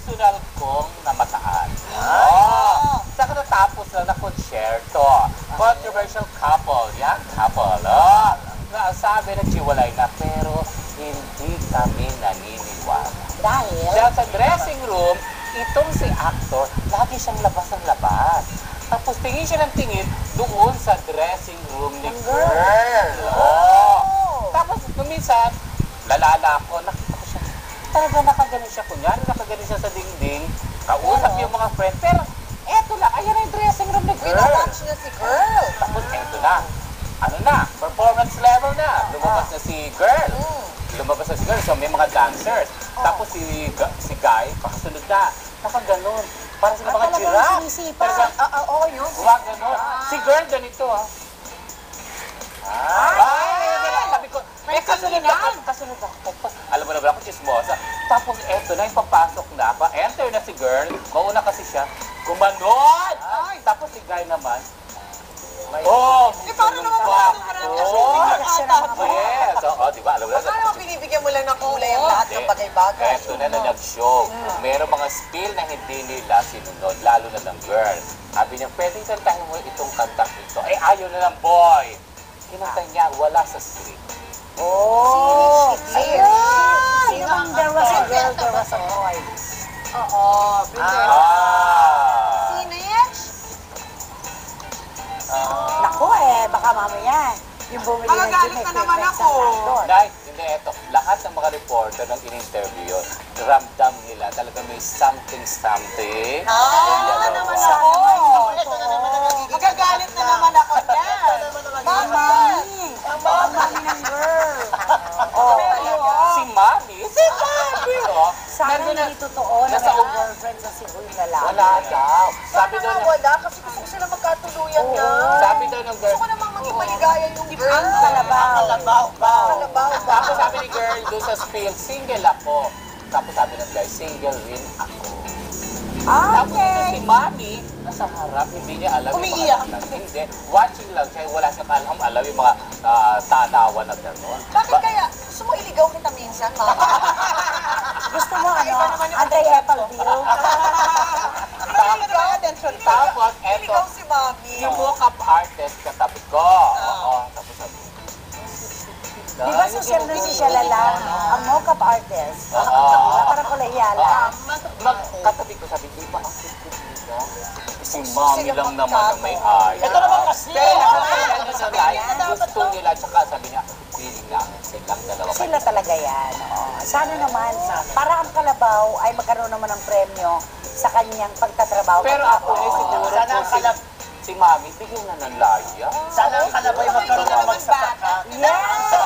personal kong namataan. Oh. Saka natapos lang na konsyerto. Controversial couple. Yan, couple. Oh. Sabi na chiwalay na, pero hindi kami naniniwala. Dahil Sa dressing room, itong si actor, lagi siyang labas ng labas. Tapos tingin siya ng tingin doon sa dressing room ni girl. Oh. Tapos minsan, lalala ako, nakita ko siya. Talaga nakaganon siya. Kunyari nakaganon siya sa dingding. Kausap yung mga friend. Pero eto lang, ayan na yung dressing room ni girl. pinawatch na si girl. Tapos eto na. Ano na? Performance level na. Lumabas na si girl. Lumabas na si girl. So may mga dancers. Tapos si guy, pakasunod na. Nakaganon. Para sa mga giraffe. Oo, yun. Huwag ganon. Si girl ganito ah. Sabi ko, kasunod ako. Alam mo na ba ako, chismosa. Tapos eto na, yung papasok na. Pa-enter na si girl. Mauna kasi siya. Gumanon! Tapos si guy naman. Paano naman Yes. Di ba? Alam mo na. Paano binibigyan mo lang ng kulay ang lahat ng bagay-bagay? Eto na nag-show. Merong mga spill na hindi nila sinunod, lalo na ng girl. Sabi niya, pwedeng kantahin mo itong kantang ito. Eh, ayaw na ng boy. Kinanta niya, wala sa script. There was a girl, there was a boy. Sino yan? Naku baka mamaya. Yung bumili ng gym, may preference ang nandun. Dahil, hindi, eto, lahat ng mga reporter ng in-interview yun, ramdam nila, talaga may something. Naman ako. Magagalit na naman ako dyan. Mami ng girl. Si Mami, oh. Sana hindi totoo na Nasa may girlfriend sa Cebu yung lalaki. Wala daw. Sabi daw ng wala kasi gusto ko sila magkatuluyan na. sabi daw ng girl, Gusto ko namang maging maligaya yung girl. Ang kalabaw. Kalabaw. Tapos sabi ni girl doon sa spill, single ako. Tapos sabi ng guy, single rin ako. Tapos ito si Mami, nasa harap, hindi niya alam Umiiyak. yung mga hindi. Watching lang siya, wala siyang alam yung mga tanawan na gano'n. Bakit kaya? Gusto mo iligaw kita minsan, ma? Gusto mo anti-apple deal? Tapos, eto, Iligaw si Mami. yung makeup artist katabi ko. Oo, tapos sabi, Di ba social na si Shalala, ang makeup artist? Oo. Parang kulayala. Katabi ko, sabi, di ba ako kumila? Si Mami lang naman ang may aya. Ito naman kasi. Sa live, gusto nila, tsaka sabi niya, feeling lang, silang dalawa. Sila talaga yan. Oo. Sana naman, para ang kalabaw ay magkaroon naman ng premyo sa kanyang pagtatrabaho. Pero ako eh, siguro si Mami, bigyan na ng laya. Sana ang kalabay magkaroon ng magsasaka. Yes!